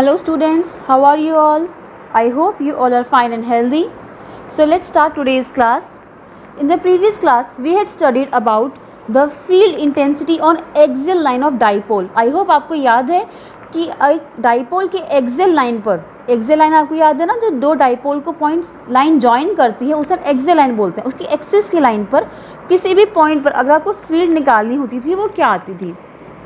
Hello students, how are you all? I hope you all are fine and healthy. So let's start today's class. In the previous class, we had studied about the field intensity on axial line of dipole. I hope आपको याद है कि एक dipole के axial line पर, axial line आपको याद है ना, जो दो डाइपोल को पॉइंट्स लाइन ज्वाइन करती है उसे एक्सियल लाइन बोलते हैं। उसकी एक्सिस की लाइन पर किसी भी पॉइंट पर अगर आपको फील्ड निकालनी होती थी वो क्या आती थी,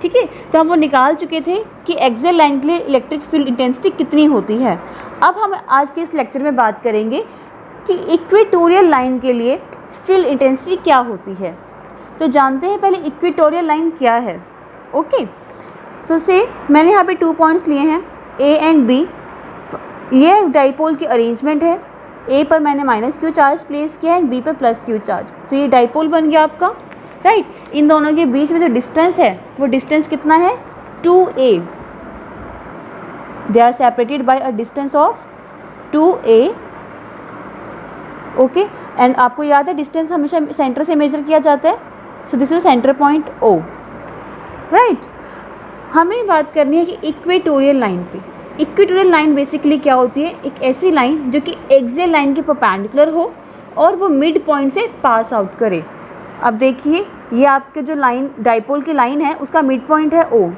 ठीक है। तो हम वो निकाल चुके थे कि एक्सियल लाइन के लिए इलेक्ट्रिक फील्ड इंटेंसिटी कितनी होती है। अब हम आज के इस लेक्चर में बात करेंगे कि इक्वेटोरियल लाइन के लिए फील्ड इंटेंसिटी क्या होती है। तो जानते हैं पहले इक्वेटोरियल लाइन क्या है। ओके, सो से मैंने यहाँ पे 2 पॉइंट्स लिए हैं, ए एंड बी। ये डाइपोल की अरेंजमेंट है। ए पर मैंने -q चार्ज प्लेस किया एंड बी पर +q चार्ज, तो ये डाइपोल बन गया आपका, राइट। इन दोनों के बीच में जो डिस्टेंस है वो डिस्टेंस कितना है, 2a। They are separated by a distance of 2a। Okay, and आपको याद है डिस्टेंस हमेशा सेंटर से मेजर किया जाता है, so this is centre point O, right. हमें बात करनी है कि इक्वेटोरियल लाइन पे। इक्वेटोरियल लाइन बेसिकली क्या होती है, एक ऐसी लाइन जो कि एक्सियल लाइन के परपेंडिकुलर हो और वो मिड पॉइंट से पास आउट करे। अब देखिए, ये आपके जो लाइन डाइपोल की लाइन है उसका मिड पॉइंट है O,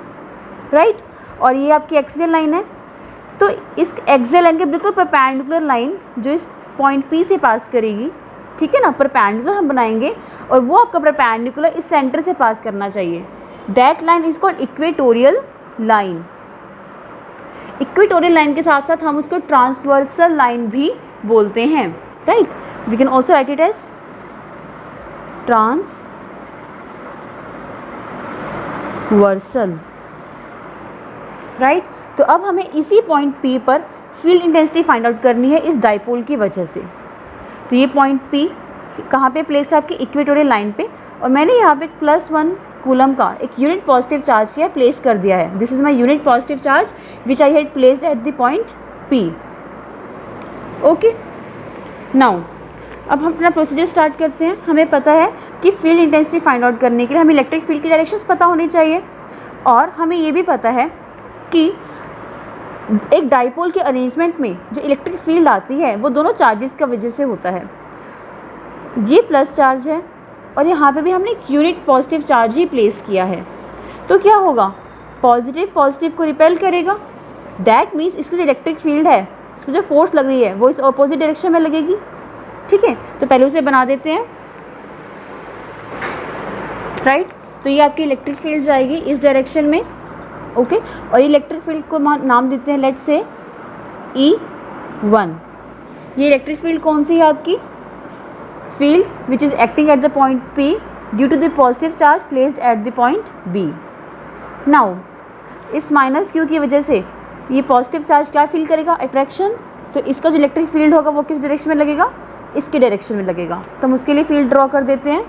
राइट, और ये आपकी एक्सियल लाइन है। तो इस एक्सियल लाइन के बिल्कुल परपेंडिकुलर लाइन जो इस पॉइंट P से पास करेगी, ठीक है ना, परपेंडिकुलर हम बनाएंगे और वो आपका परपेंडिकुलर इस सेंटर से पास करना चाहिए। That line is called equatorial line. Equatorial line के साथ साथ हम उसको ट्रांसवर्सल लाइन भी बोलते हैं, right. We can also write it as transversal, right. तो अब हमें इसी पॉइंट P पर फील्ड इंटेंसिटी फाइंड आउट करनी है इस डाइपोल की वजह से। तो ये पॉइंट P कहाँ पे प्लेस है, आपकी इक्वेटोरियल लाइन पे, और मैंने यहाँ पे +1 कूलम का एक यूनिट पॉजिटिव चार्ज किया, प्लेस कर दिया है। This is my unit positive charge which I had placed at the point P। Okay, now अब हम अपना प्रोसीजर स्टार्ट करते हैं। हमें पता है कि फील्ड इंटेंसिटी फाइंड आउट करने के लिए हमें इलेक्ट्रिक फील्ड की डायरेक्शंस पता होनी चाहिए, और हमें ये भी पता है कि एक डाइपोल के अरेंजमेंट में जो इलेक्ट्रिक फील्ड आती है वो दोनों चार्जेस का वजह से होता है। ये प्लस चार्ज है और यहाँ पे भी हमने एक यूनिट पॉजिटिव चार्ज ही प्लेस किया है। तो क्या होगा, पॉजिटिव पॉजिटिव को रिपेल करेगा। दैट मीन्स इसकी जो इलेक्ट्रिक फील्ड है, इसमें जो फोर्स लग रही है वो इस अपोजिट डायरेक्शन में लगेगी, ठीक है। तो पहले उसे बना देते हैं, राइट। तो ये आपकी इलेक्ट्रिक फील्ड जाएगी इस डायरेक्शन में, ओके। और इलेक्ट्रिक फील्ड को नाम देते हैं लेट्स से E1। ये इलेक्ट्रिक फील्ड कौन सी है, आपकी field which is acting at the point P due to the positive charge placed at the point B। Now इस -q की वजह से ये पॉजिटिव चार्ज क्या फील करेगा, अट्रैक्शन। तो इसका जो इलेक्ट्रिक फील्ड होगा वो किस डायरेक्शन में लगेगा, इसके डायरेक्शन में लगेगा। तो हम उसके लिए फील्ड ड्रॉ कर देते हैं।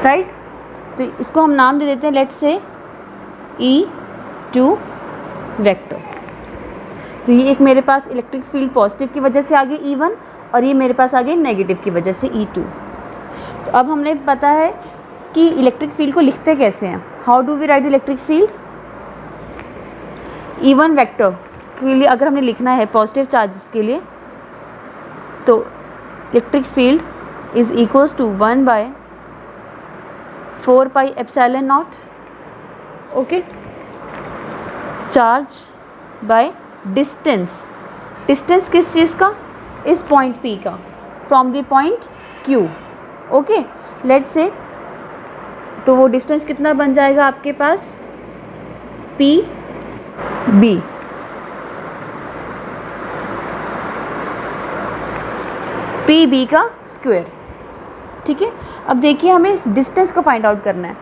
राइट, तो इसको हम नाम दे देते हैं लेट्स से E2 वेक्टर। तो ये एक मेरे पास इलेक्ट्रिक फील्ड पॉजिटिव की वजह से आ गई E1, और ये मेरे पास आ गई नेगेटिव की वजह से E2। तो अब हमने पता है कि इलेक्ट्रिक फील्ड को लिखते कैसे हैं। How do we write electric field. E1 vector के लिए अगर हमने लिखना है पॉजिटिव चार्जेस के लिए, तो electric field is equals to 1/4πε0, okay, charge by distance. Distance किस चीज़ का, इस पॉइंट P का, from the point Q, okay. Let's say तो वो डिस्टेंस कितना बन जाएगा आपके पास, PB। PB का स्क्वायर, ठीक है। अब देखिए हमें इस डिस्टेंस को फाइंड आउट करना है।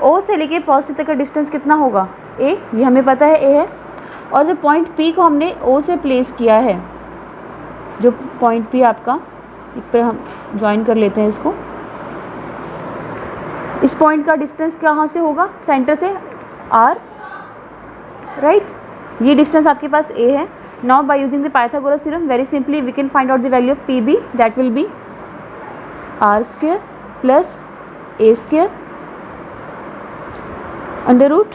O से लेके पॉजिटिव तक का डिस्टेंस कितना होगा, A, ये हमें पता है A है। और जो पॉइंट P को हमने O से प्लेस किया है, जो पॉइंट P आपका, एक पर हम ज्वाइन कर लेते हैं इसको। इस पॉइंट का डिस्टेंस कहाँ से होगा, सेंटर से R, राइट। ये डिस्टेंस आपके पास A है। Now by using the Pythagoras theorem very simply we can find out the value of PB, that will be r² plus A square under root.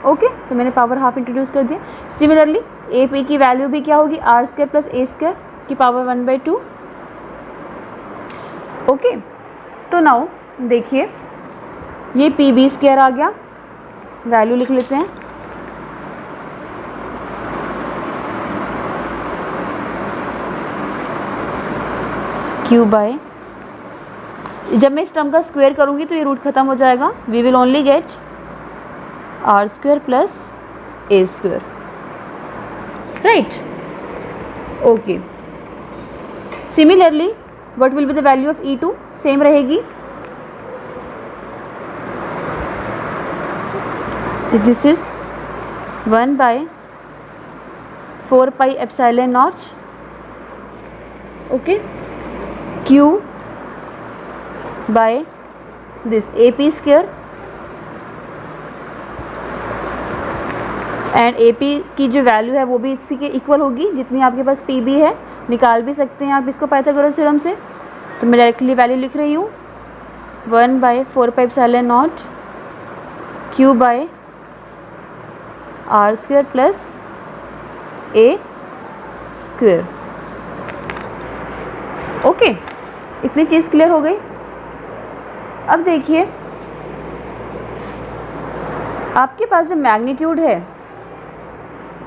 Okay, तो मैंने power half introduce कर दिया। Similarly a P की वैल्यू भी क्या होगी, r square plus ए square की पावर 1/2। ओके, तो नाउ देखिए ये पी बी स्क्वायर आ गया, वैल्यू लिख लेते हैं। क्यू बाय, जब मैं इस टर्म का स्क्वायर करूंगी तो ये रूट खत्म हो जाएगा। We will only get r square plus A square, right. Okay, similarly what will be the value of E2, same रहेगी। This is 1/4 pi epsilon naught, okay, Q by this AP square, and AP की जो value है वो भी इसी के equal होगी जितनी आपके पास PB है। निकाल भी सकते हैं आप इसको पाइथागोरस थ्योरम से, तो मैं डायरेक्टली वैल्यू लिख रही हूँ 1/4 pi epsilon naught Q by are square plus A square. Okay, इतनी चीज़ क्लियर हो गई। अब देखिए आपके पास जो मैग्नीट्यूड है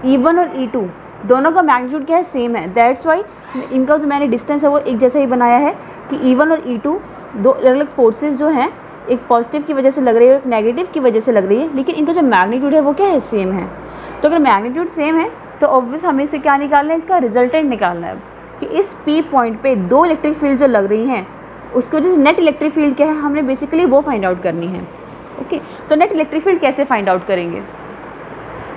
E1 और E2 दोनों का मैग्नीट्यूड क्या है, सेम है। दैट्स वाई इनका जो मैंने डिस्टेंस है वो एक जैसा ही बनाया है कि E1 और E2 दो अलग अलग फोर्सेस जो हैं, एक पॉजिटिव की वजह से लग रही है और एक नेगेटिव की वजह से लग रही है, लेकिन इनका जो मैग्नीट्यूड है वो क्या है, सेम है। तो अगर मैग्नीट्यूड सेम है तो ऑब्वियस हमें इसे क्या निकालना है, इसका रिजल्टेंट निकालना है कि इस P पॉइंट पे दो इलेक्ट्रिक फील्ड जो लग रही हैं उसकी वजह से नेट इलेक्ट्रिक फील्ड क्या है, हमने बेसिकली वो फाइंड आउट करनी है। ओके, तो नेट इलेक्ट्रिक फील्ड कैसे फाइंड आउट करेंगे,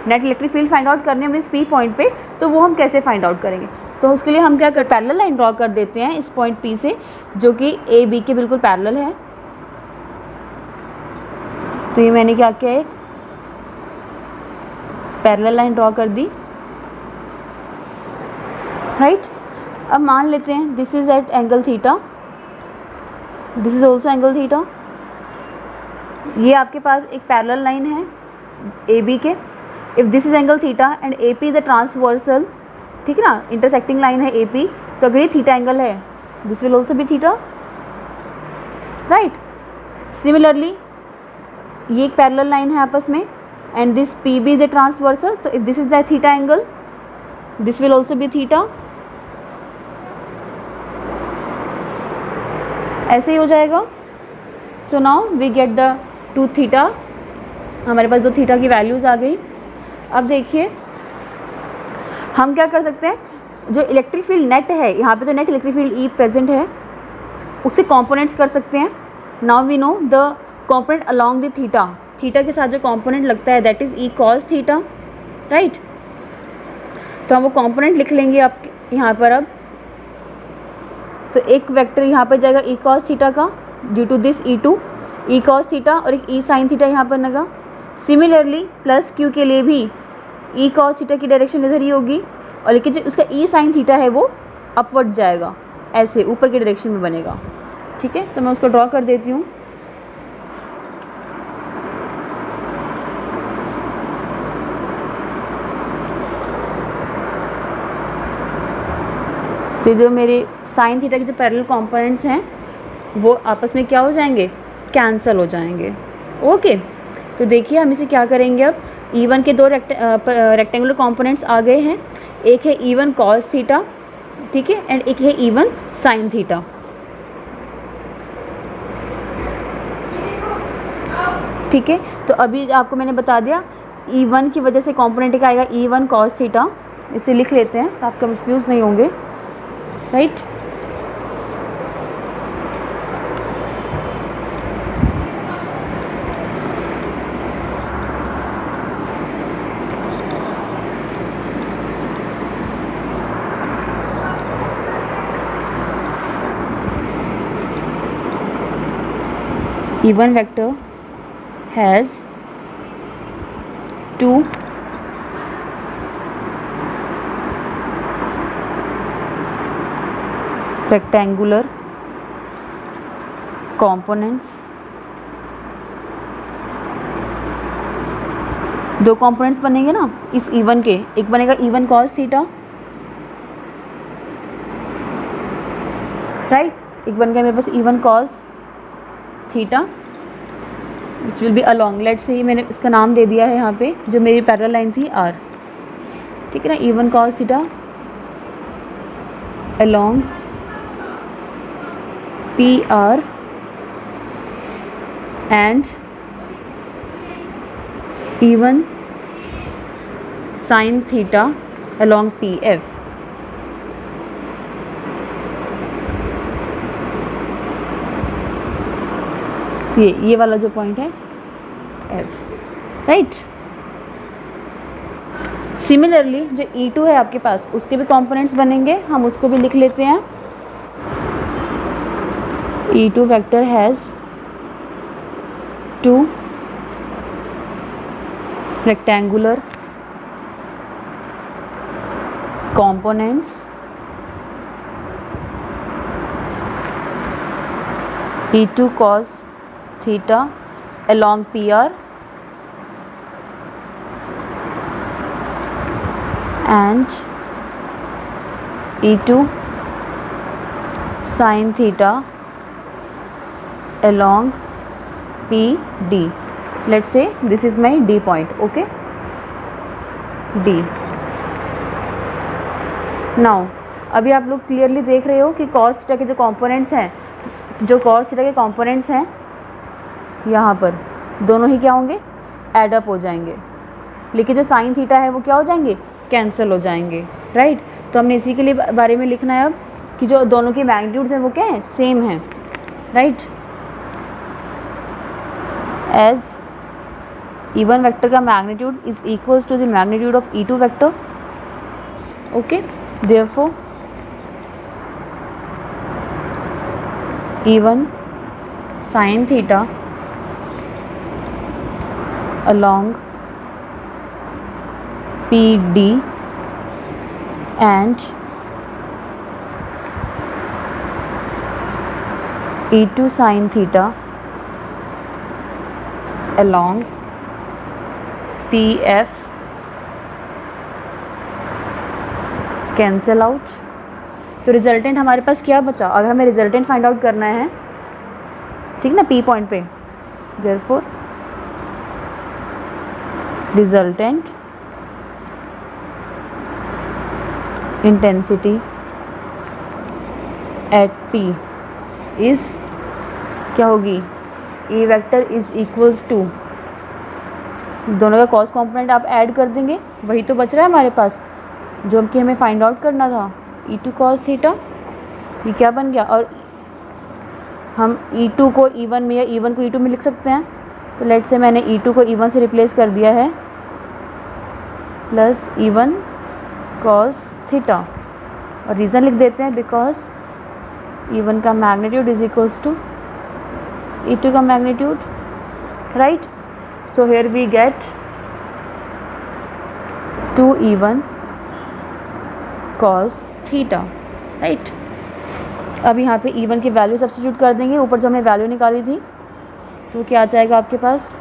net electric field find out करने में इस P पॉइंट पे, तो वो हम कैसे फाइंड आउट करेंगे। तो उसके लिए हम क्या कर, पैरेलल लाइन ड्रॉ कर देते हैं इस पॉइंट P से जो कि ए बी के बिल्कुल पैरेलल है। तो ये मैंने क्या किया, एक पैरेलल लाइन ड्रॉ कर दी, राइट। अब मान लेते हैं this is at angle theta, this is also angle theta. ये आपके पास एक पैरेलल लाइन है ए बी के। If this is angle theta and A P is a transversal, ठीक है ना, इंटरसेक्टिंग लाइन है ए पी, तो अगर ये थीटा एंगल है this will also be theta, right. Similarly ये एक पैरेलल लाइन है आपस में and this P B is a transversal, तो if this is the theta angle this will also be theta, ऐसे ही हो जाएगा। So now we get the two theta, हमारे पास दो थीटा की वैल्यूज़ आ गई। अब देखिए हम क्या कर सकते हैं, जो इलेक्ट्रिक फील्ड नेट है यहाँ पे, तो net electric field E present है, उससे कंपोनेंट्स कर सकते हैं। Now we know the component along the theta, theta के साथ जो कंपोनेंट लगता है that is E cos theta, right. तो हम वो कंपोनेंट लिख लेंगे आप यहाँ पर। अब तो एक वेक्टर यहाँ पर जाएगा ई कॉस थीटा का due to this E2 E cos theta, और एक ई साइन थीटा यहाँ पर लगा। सिमिलरली प्लस क्यू के लिए भी ई कॉस थीटा की डायरेक्शन इधर ही होगी, और लेकिन जो उसका ई साइन थीटा है वो अपवर्ड जाएगा, ऐसे ऊपर की डायरेक्शन में बनेगा, ठीक है। तो मैं उसको ड्रॉ कर देती हूँ। तो जो मेरे साइन थीटा के जो पैरेलल कंपोनेंट्स हैं वो आपस में क्या हो जाएंगे, कैंसल हो जाएंगे। ओके, तो देखिए हम इसे क्या करेंगे। अब E1 के दो रेक्टेंगुलर कंपोनेंट्स आ गए हैं, एक है E1 कॉस थीटा, ठीक है, एंड एक है E1 साइन थीटा। ठीक है, तो अभी आपको मैंने बता दिया E1 की वजह से कंपोनेंट क्या आएगा, E1 कॉस थीटा। इसे लिख लेते हैं तो आप कंफ्यूज नहीं होंगे, right. E1 vector has two rectangular components दो कंपोनेंट्स बनेंगे ना इस E1 के, एक बनेगा E1 cos थीटा, राइट, एक बन गया मेरे पास E1 cos theta which will be along, let's say मैंने इसका नाम दे दिया है यहाँ पे, जो मेरी पैरेलल लाइन थी R, ठीक है ना, E1 cos theta along PR and E1 sin theta along PF. ये वाला जो पॉइंट है F, राइट। सिमिलरली जो E2 है आपके पास, उसके भी कंपोनेंट्स बनेंगे, हम उसको भी लिख लेते हैं। E2 vector has two rectangular components, E2 cos theta along PR and E2 sin theta along PD. Let's say this is my D point, okay, D. Now अभी आप लोग क्लियरली देख रहे हो कि cos थीटा के जो कंपोनेंट्स हैं, जो cos थीटा के कंपोनेंट्स हैं यहाँ पर दोनों ही क्या होंगे, एडअप हो जाएंगे, लेकिन जो साइन थीटा है वो क्या हो जाएंगे, कैंसिल हो जाएंगे, राइट। तो हमने इसी के लिए बारे में लिखना है अब कि जो दोनों के मैग्नीट्यूड्स हैं वो क्या हैं, सेम हैं, राइट। एज E1 वेक्टर का magnitude is equals to the magnitude of E2 vector, okay. Therefore, E1 sin theta along PD and E2 sin theta along PF cancel out. तो रिजल्टेंट हमारे पास क्या बचा, अगर हमें रिजल्टेंट फाइंड आउट करना है, ठीक ना, P पॉइंट पे, therefore resultant intensity at P is क्या होगी, E vector is equals to, दोनों का कॉस कंपोनेंट आप ऐड कर देंगे, वही तो बच रहा है हमारे पास जो कि हमें फाइंड आउट करना था, E2 cos थीटा, ये क्या बन गया, और हम E2 को E1 में या E1 को E2 में लिख सकते हैं, तो लेट से मैंने E2 को E1 से रिप्लेस कर दिया है, प्लस E1 cos थीटा, और रीज़न लिख देते हैं बिकॉज E1 का magnitude is equals to E2 का magnitude, right. So here we get 2E1 cos theta, right. अब यहाँ पे E1 की वैल्यू सब्स्टिट्यूट कर देंगे, ऊपर जो हमने वैल्यू निकाली थी, तो क्या आ जाएगा आपके पास,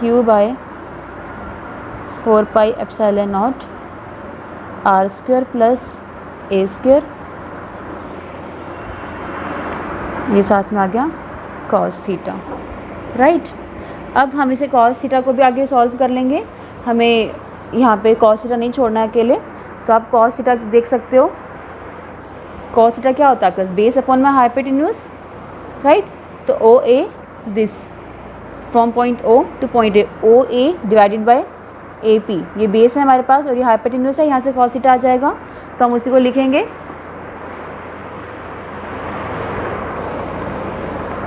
Q/4 pi epsilon naught R square plus A square, ये साथ में आ गया cos थीटा, राइट। अब हम इसे cos थीटा को भी आगे सॉल्व कर लेंगे, हमें यहाँ पे cos थीटा नहीं छोड़ना है अकेले, तो आप cos थीटा देख सकते हो, cos थीटा क्या होता है, बेस अपॉन में हाइपोटेन्यूज, राइट। तो OA this from point O two point A, OA divided by AP, ये बेस है हमारे पास और ये हाइपोटेन्यूज है, यहाँ से cos थीटा आ जाएगा, तो हम उसी को लिखेंगे,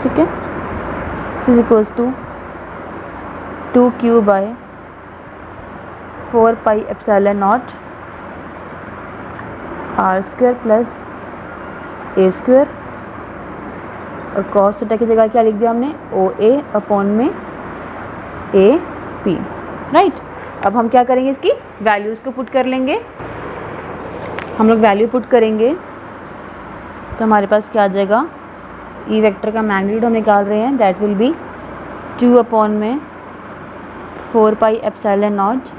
ठीक है। This is equals to 2Q/4 pi epsilon naught R square plus A square, और cos थीटा की जगह क्या लिख दिया हमने, OA अपॉन में AP, राइट। अब हम क्या करेंगे, इसकी वैल्यूज़ को पुट कर लेंगे, हम लोग वैल्यू पुट करेंगे तो हमारे पास क्या आ जाएगा, E वेक्टर का मैग्नीट्यूड हम निकाल रहे हैं, दैट विल बी 2 अपॉन में 4 pi epsilon naught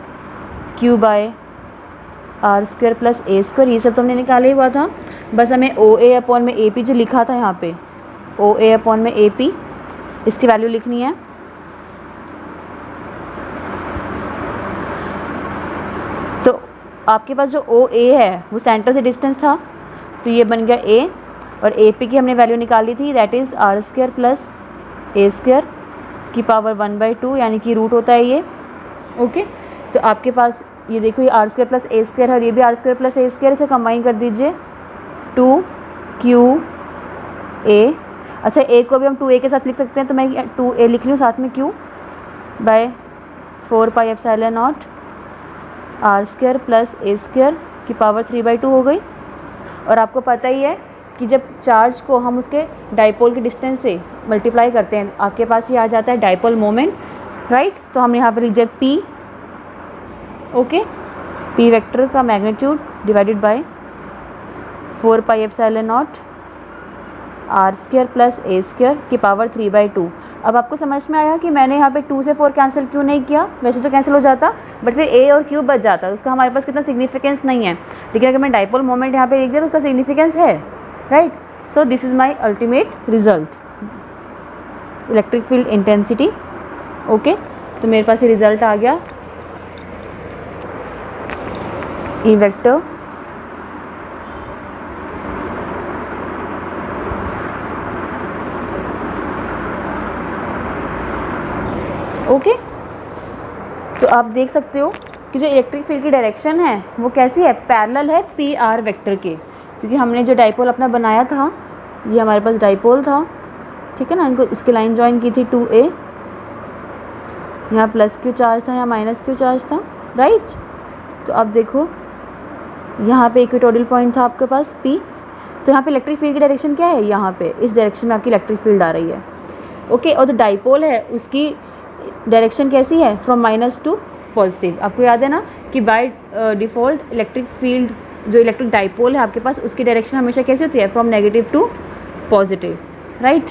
Q by are square plus A square, ये सब तो हमने निकाला ही हुआ था। बस हमें ओ ए अपॉन में ए पी जो लिखा था यहाँ पे, ओ ए अपॉन में ए पी, इसकी वैल्यू लिखनी है। तो आपके पास जो ओ ए है वो सेंटर से डिस्टेंस था, तो ये बन गया ए, और ए पी की हमने वैल्यू निकाली थी, that is R square plus A square की पावर 1/2, यानी कि रूट होता है ये। ओके, तो आपके पास ये देखो, ये आर स्क्वायर प्लस ए स्क्वायर है और ये भी आर स्क्वायर प्लस ए स्क्वायर, इसे कंबाइन कर दीजिए 2q a। अच्छा, ए को भी हम 2a के साथ लिख सकते हैं, तो मैं 2a लिख रही हूँ साथ में q by 4 pi epsilon naught R square plus A square की पावर 3/2 हो गई। और आपको पता ही है कि जब चार्ज को हम उसके डाइपोल के डिस्टेंस से मल्टीप्लाई करते हैं, आपके पास ये आ जाता है डाइपोल मोमेंट, राइट। तो हमने यहाँ पर लिख दिया p, ओके, p वेक्टर का magnitude divided by 4 pi epsilon naught R square plus A square की पावर 3/2। अब आपको समझ में आया कि मैंने यहाँ पे 2 से 4 कैंसिल क्यों नहीं किया, वैसे तो कैंसिल हो जाता, बट फिर a और q बच जाता, उसका हमारे पास कितना सिग्निफिकेंस नहीं है। लेकिन अगर मैं डाइपोल मोमेंट यहाँ पे लिख दिया तो उसका सिग्निफिकेंस है, right. So this is my ultimate result, electric field intensity. Okay, तो मेरे पास ये रिजल्ट आ गया, ई वेक्टर ओके। तो आप देख सकते हो कि जो इलेक्ट्रिक फील्ड की डायरेक्शन है वो कैसी है, पैरेलल है पी आर वेक्टर के, क्योंकि हमने जो डाइपोल अपना बनाया था, ये हमारे पास डाइपोल था, ठीक है ना, इनको इसकी लाइन ज्वाइन की थी 2a, यहाँ प्लस क्यू चार्ज था, यहाँ माइनस क्यू चार्ज था, राइट। तो अब देखो यहाँ पे इक्वेटोरियल पॉइंट था आपके पास P, तो यहाँ पे इलेक्ट्रिक फील्ड की डायरेक्शन क्या है, यहाँ पे इस डायरेक्शन में आपकी इलेक्ट्रिक फील्ड आ रही है। ओके, और जो डाइपोल है उसकी डायरेक्शन कैसी है, फ्रॉम माइनस टू पॉजिटिव। आपको याद है ना कि बाय डिफ़ॉल्ट इलेक्ट्रिक फील्ड, जो इलेक्ट्रिक डाइपोल है आपके पास, उसकी डायरेक्शन हमेशा कैसी होती है, from negative to positive, right.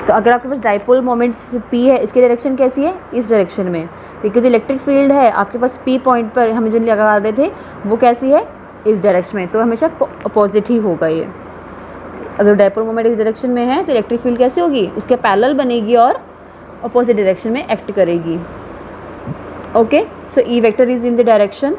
तो अगर आपके पास डाइपोल मोमेंट P है, इसकी डायरेक्शन कैसी है, इस डायरेक्शन में, क्योंकि जो इलेक्ट्रिक फील्ड है आपके पास P पॉइंट पर हमें जो लगा रहे थे वो कैसी है, इस डायरेक्शन में, तो हमेशा अपोजिट ही होगा ये। अगर डाइपोल मोमेंट इस डायरेक्शन में है तो इलेक्ट्रिक फील्ड कैसे होगी, उसके पैरेलल बनेगी और अपोजिट डायरेक्शन में एक्ट करेगी। Okay, so E vector is in the direction.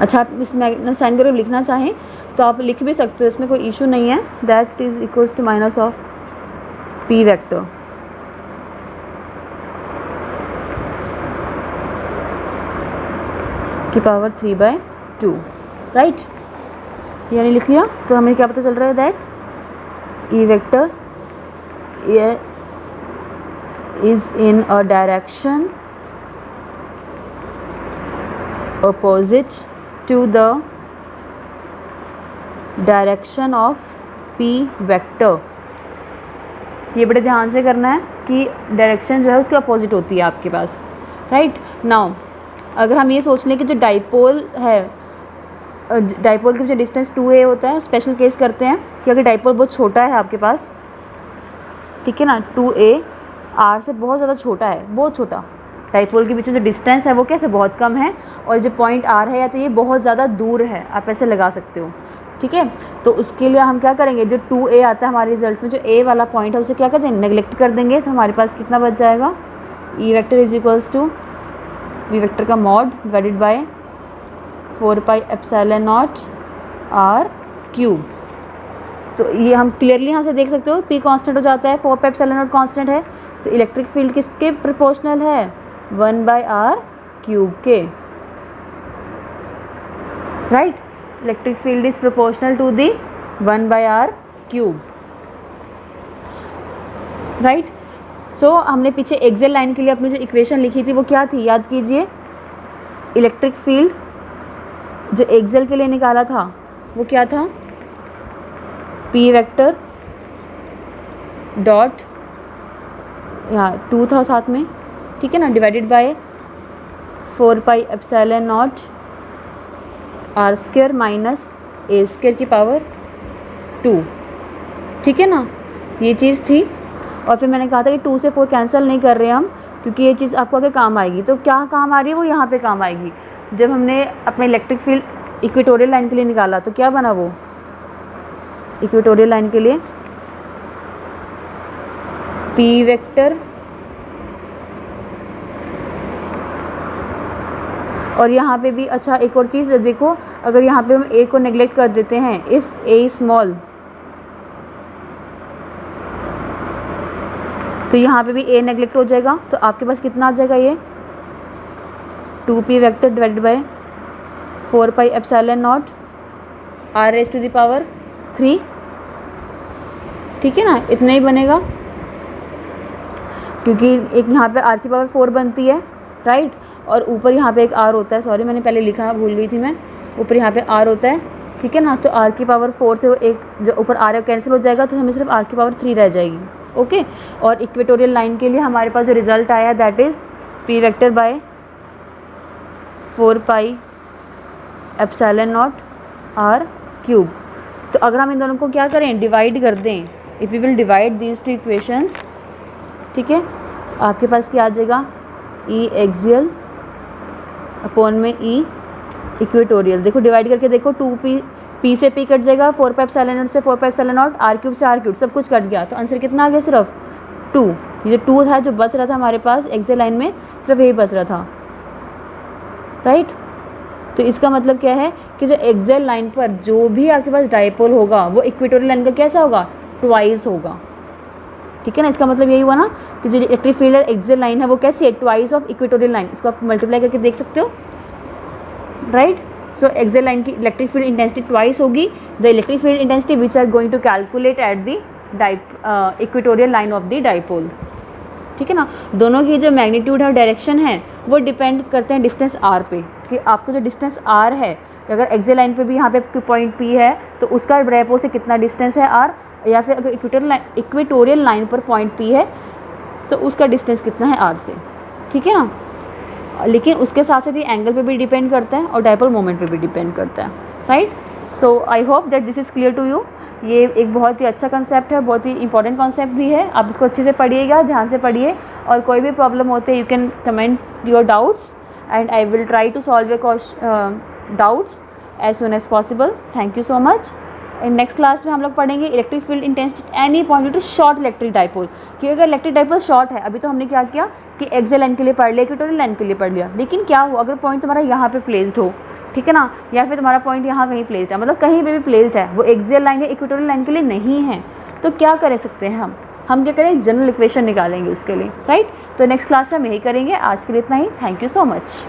अच्छा, आप इस साइन करके लिखना चाहें तो आप लिख भी सकते हो, इसमें कोई इशू नहीं है। That is equals to minus of P vector, की पावर 3/2, राइट। यानी लिख लिया, तो हमें क्या पता चल रहा है, that E vector is in a direction opposite to the direction of P vector. ये बड़े ध्यान से करना है कि डायरेक्शन जो है उसके अपोजिट होती है आपके पास, राइट। नाउ अगर हम ये सोच लें कि जो डाइपोल है, डाइपोल के जो डिस्टेंस 2a होता है, स्पेशल केस करते हैं कि अगर डाइपोल बहुत छोटा है आपके पास, ठीक है ना, 2a r से बहुत ज़्यादा छोटा है, बहुत छोटा, डाइपोल के बीच में जो डिस्टेंस है वो कैसे बहुत कम है, और जो पॉइंट r है या तो ये बहुत ज़्यादा दूर है, आप ऐसे लगा सकते हो, ठीक है। तो उसके लिए हम क्या करेंगे, जो 2a आता है हमारे रिजल्ट में, जो a वाला पॉइंट है उसे क्या कर देंगे, नेगलेक्ट कर देंगे, तो हमारे पास कितना बच जाएगा, E vector is equals to V vector का mod divided by 4 pi epsilon naught r cube. तो ये हम क्लियरली यहाँ से देख सकते हो, p कांस्टेंट हो जाता है, 4 पाई एप्सिलॉन नॉट कांस्टेंट है, तो इलेक्ट्रिक फील्ड किसके प्रोपोर्शनल है, 1/r क्यूब के, right. Electric field is proportional to the 1/r cube, right. So हमने पीछे एक्सेल लाइन के लिए अपनी जो इक्वेशन लिखी थी वो क्या थी, याद कीजिए। इलेक्ट्रिक फील्ड जो एक्सेल के लिए निकाला था वो क्या था, P वेक्टर डॉट, यहाँ 2 था साथ में, ठीक है ना, divided by 4 pi epsilon naught R square minus A square की पावर 2, ठीक है ना। ये चीज़ थी। और फिर मैंने कहा था कि 2 से 4 कैंसिल नहीं कर रहे हम, क्योंकि ये चीज़ आपको आगे काम आएगी। तो क्या काम आ रही है वो यहाँ पे काम आएगी। जब हमने अपने इलेक्ट्रिक फील्ड इक्वेटोरियल लाइन के लिए निकाला तो क्या बना वो, इक्वेटोरियल लाइन के लिए पी वेक्टर, और यहाँ पे भी अच्छा एक और चीज़ देखो, अगर यहाँ पे हम ए को नेग्लेक्ट कर देते हैं, इफ़ ए स्मॉल, तो यहाँ पे भी ए नेग्लेक्ट हो जाएगा। तो आपके पास कितना आ जाएगा, ये 2p vector divided by 4 pi epsilon naught r raise to the power 3, ठीक है ना, इतना ही बनेगा, क्योंकि एक यहाँ पे r की पावर 4 बनती है, राइट, और ऊपर यहाँ पे एक r होता है, सॉरी मैंने पहले लिखा भूल गई थी मैं, ऊपर यहाँ पे r होता है, ठीक है ना। तो r की पावर 4 से वो एक जो ऊपर r कैंसिल हो जाएगा, तो हमें सिर्फ r की पावर 3 रह जाएगी, ओके। और इक्वेटोरियल लाइन के लिए हमारे पास जो रिजल्ट आया that is p vector by 4 pi epsilon naught r cube. तो अगर हम इन दोनों को क्या करें, डिवाइड कर दें, if you will divide these two equations, ठीक है, आपके पास क्या आ जाएगा, ई एक्सियल अपॉन में ई इक्वेटोरियल। देखो डिवाइड करके देखो, 2p, p से p कट जाएगा, 4 पाई एप्सिलॉन नॉट से 4 pi epsilon naught, r cube से r क्यूब, सब कुछ कट गया। तो आंसर कितना आ गया, सिर्फ 2। ये जो 2 था जो बच रहा था हमारे पास एक्सियल लाइन में, सिर्फ यही बच रहा था, राइट। तो इसका मतलब क्या है कि जो एक्सियल लाइन पर जो भी आपके पास डाइपोल होगा वो इक्वेटोरियल लाइन का कैसा होगा, ट्वाइस होगा, ठीक है ना। इसका मतलब यही हुआ ना कि जो इलेक्ट्रिक फील्ड एक्सियल लाइन है वो कैसी है, ट्वाइस ऑफ इक्वेटोरियल लाइन। इसको आप मल्टीप्लाई करके देख सकते हो, राइट। सो एक्सियल लाइन की इलेक्ट्रिक फील्ड इंटेंसिटी ट्वाइस होगी the electric field intensity which are going to calculate at the equatorial line of the dipole, ठीक है ना। दोनों की जो मैग्नीट्यूड है और डायरेक्शन है वो डिपेंड करते हैं डिस्टेंस r पे, कि आपको जो डिस्टेंस r है, अगर एक्सियल लाइन पे भी यहाँ पे पॉइंट p है तो उसका डाइपोल से कितना डिस्टेंस है r, या फिर अगर इक्वेटोरियल लाइन पर पॉइंट p है तो उसका डिस्टेंस कितना है r से, ठीक है ना। लेकिन उसके साथ साथ ये एंगल पे भी डिपेंड करता है और डाइपोल मोमेंट पे भी डिपेंड करता है, right. So I hope that this is clear to you. ये एक बहुत ही अच्छा कंसेप्ट है, बहुत ही इंपॉर्टेंट कंसेप्ट भी है, आप इसको अच्छे से पढ़िएगा, ध्यान से पढ़िए, और कोई भी प्रॉब्लम होते हैं you can comment your doubts and I will try to solve your doubts as soon as possible. Thank you so much. In next class में हम लोग पढ़ेंगे electric field intensity any point to short electric dipole, क्योंकि अगर electric dipole short है, अभी तो हमने क्या किया कि एक्सियल लाइन के लिए पढ़ लिया, इक्वेटोरियल लाइन के लिए पढ़ लिया, लेकिन क्या हो अगर पॉइंट तुम्हारा यहाँ पे प्लेस्ड हो, ठीक है ना, या फिर तुम्हारा पॉइंट यहाँ कहीं प्लेस्ड है, मतलब कहीं पे भी प्लेस्ड है, वो एक्सियल लाइन या इक्वेटोरियल लाइन के लिए नहीं है, तो क्या कर सकते हैं हम क्या करें, जनरल इक्वेशन निकालेंगे उसके लिए, राइट। तो नेक्स्ट क्लास में हम यही करेंगे। आज के लिए इतना ही। Thank you so much.